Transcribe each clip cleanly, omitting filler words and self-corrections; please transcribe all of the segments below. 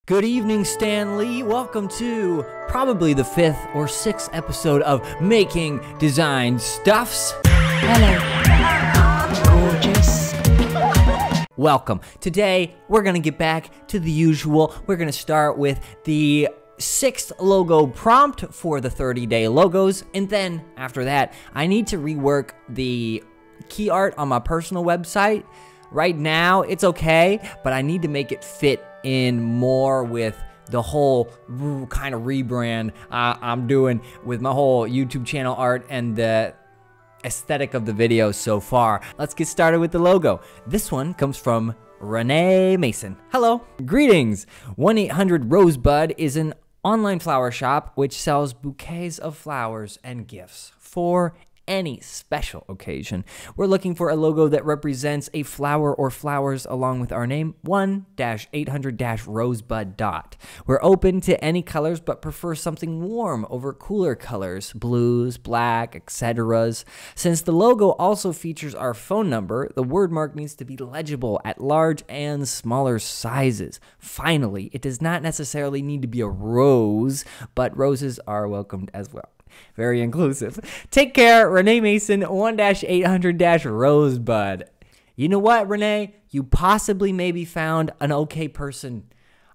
Good evening, Stan Lee. Welcome to probably the 5th or 6th episode of Making Design Stuffs. Hello, gorgeous. Welcome. Today, we're going to get back to the usual. We're going to start with the 6th logo prompt for the 30-day logos. And then, after that, I need to rework the key art on my personal website. Right now, it's okay, but I need to make it fit in more with the whole kind of rebrand I'm doing with my whole YouTube channel art and the aesthetic of the videos so far. Let's get started with the logo. This one comes from Renee Mason. Hello. Greetings. 1-800-ROSEBUD is an online flower shop which sells bouquets of flowers and gifts for any special occasion. We're looking for a logo that represents a flower or flowers along with our name, 1-800-rosebud dot. We're open to any colors but prefer something warm over cooler colors, blues, black, etc. Since the logo also features our phone number, the word mark needs to be legible at large and smaller sizes. Finally, it does not necessarily need to be a rose, but roses are welcomed as well. Very inclusive. Take care, Renee Mason, 1-800-Rosebud. You know what, Renee? You possibly maybe found an okay person.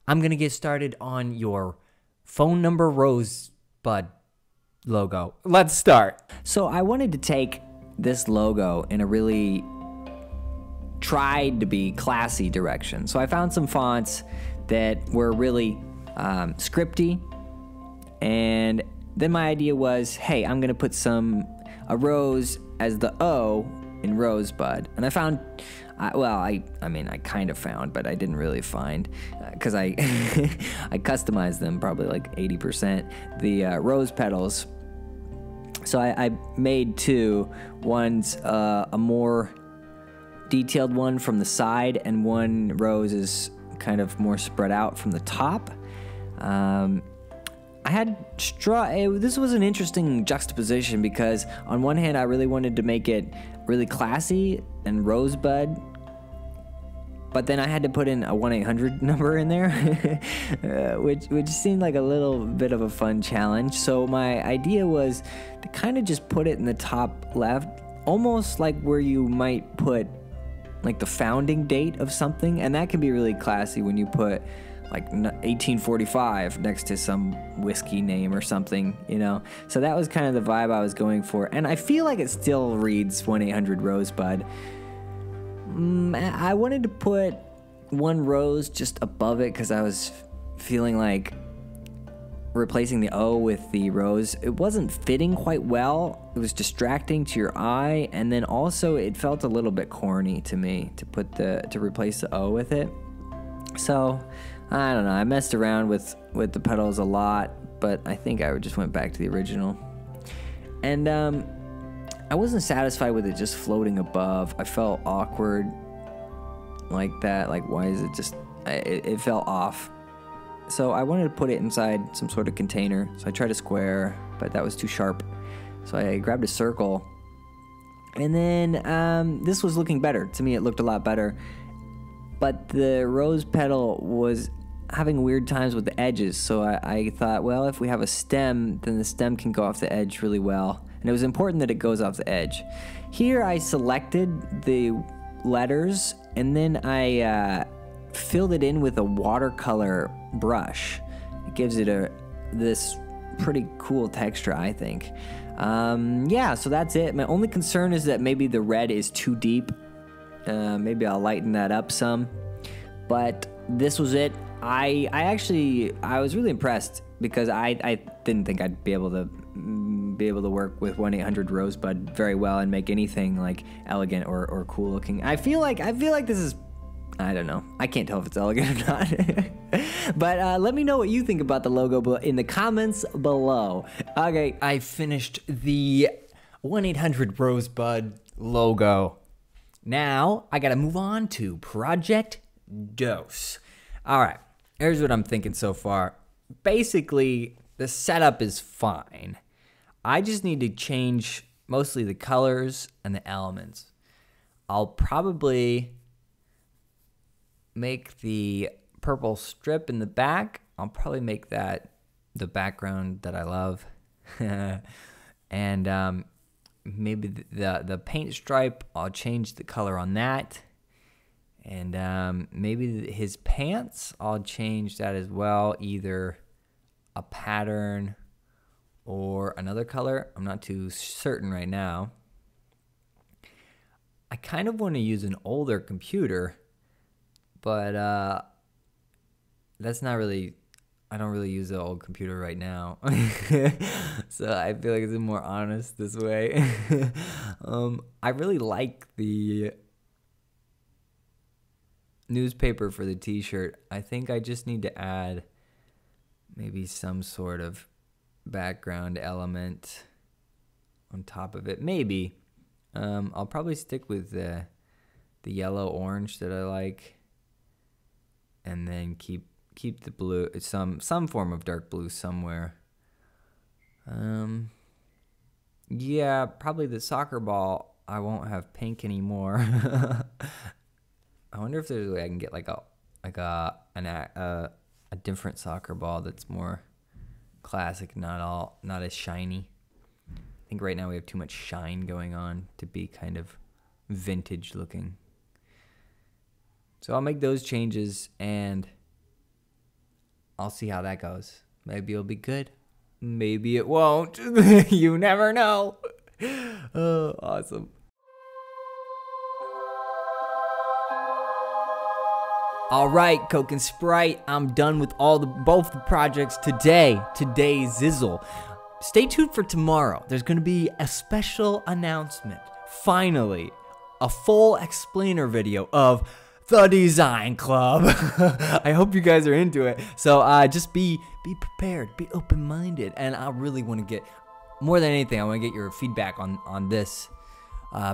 I'm going to get started on your phone number Rosebud logo. Let's start. So I wanted to take this logo in a really tried to be classy direction. So I found some fonts that were really scripty, and then my idea was, hey, I'm going to put a rose as the O in Rosebud. And I found, I kind of found, but I didn't really find, because I customized them probably like 80%, the rose petals. So I made two. One's a more detailed one from the side, and one rose is kind of more spread out from the top. This was an interesting juxtaposition because on one hand I really wanted to make it really classy and Rosebud, but then I had to put in a 1-800 number in there, which seemed like a little bit of a fun challenge. So my idea was to kind of just put it in the top left, almost like where you might put like the founding date of something, and that can be really classy when you put like 1845 next to some whiskey name or something, you know? So that was kind of the vibe I was going for. And I feel like it still reads 1-800-Rosebud. I wanted to put one rose just above it because I was feeling like replacing the O with the rose, it wasn't fitting quite well. It was distracting to your eye. And then also it felt a little bit corny to me to replace the O with it. So I don't know, I messed around with the petals a lot, but I think I just went back to the original. And I wasn't satisfied with it just floating above. I felt awkward like that, like why is it just, it felt off. So I wanted to put it inside some sort of container, so I tried a square, but that was too sharp. So I grabbed a circle, and then this was looking better. To me, it looked a lot better. But the rose petal was having weird times with the edges, so I thought, well, if we have a stem, then the stem can go off the edge really well. And it was important that it goes off the edge. Here I selected the letters, and then I filled it in with a watercolor brush. It gives it this pretty cool texture, I think. Yeah, so that's it. My only concern is that maybe the red is too deep. Maybe I'll lighten that up some, but this was it. I was really impressed because I didn't think I'd be able to work with 1-800-Rosebud very well and make anything like elegant or cool looking. I feel like this is, I don't know. I can't tell if it's elegant or not. But let me know what you think about the logo in the comments below. Okay, I finished the 1-800-Rosebud logo. Now, I gotta move on to Project Dose. All right, here's what I'm thinking so far. Basically, the setup is fine. I just need to change mostly the colors and the elements. I'll probably make the purple strip in the back. I'll probably make that the background that I love. And maybe the paint stripe, I'll change the color on that. And maybe his pants, I'll change that as well, either a pattern or another color. I'm not too certain right now. I kind of want to use an older computer, but that's not really, I don't really use the old computer right now. So I feel like it's more honest this way. I really like the newspaper for the t-shirt. I think I just need to add maybe some sort of background element on top of it. Maybe. I'll probably stick with the yellow orange that I like, and then keep the blue, some form of dark blue somewhere. Yeah, probably the soccer ball. I won't have pink anymore. I wonder if there's a way I can get like a different soccer ball that's more classic, not as shiny. I think right now we have too much shine going on to be kind of vintage looking. So I'll make those changes and I'll see how that goes. Maybe it'll be good. Maybe it won't. You never know. Oh, awesome. All right, Coke and Sprite, I'm done with both the projects today. Today's Zizzle. Stay tuned for tomorrow. There's going to be a special announcement. Finally, a full explainer video of the Design Club. I hope you guys are into it. So just be prepared, be open-minded, and I really want to get, more than anything, I want to get your feedback on this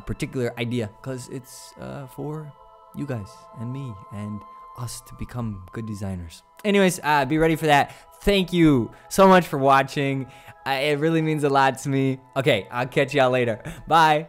particular idea, because it's for you guys and me and us to become good designers. Anyways, be ready for that. Thank you so much for watching. It really means a lot to me. Okay, I'll catch y'all later. Bye.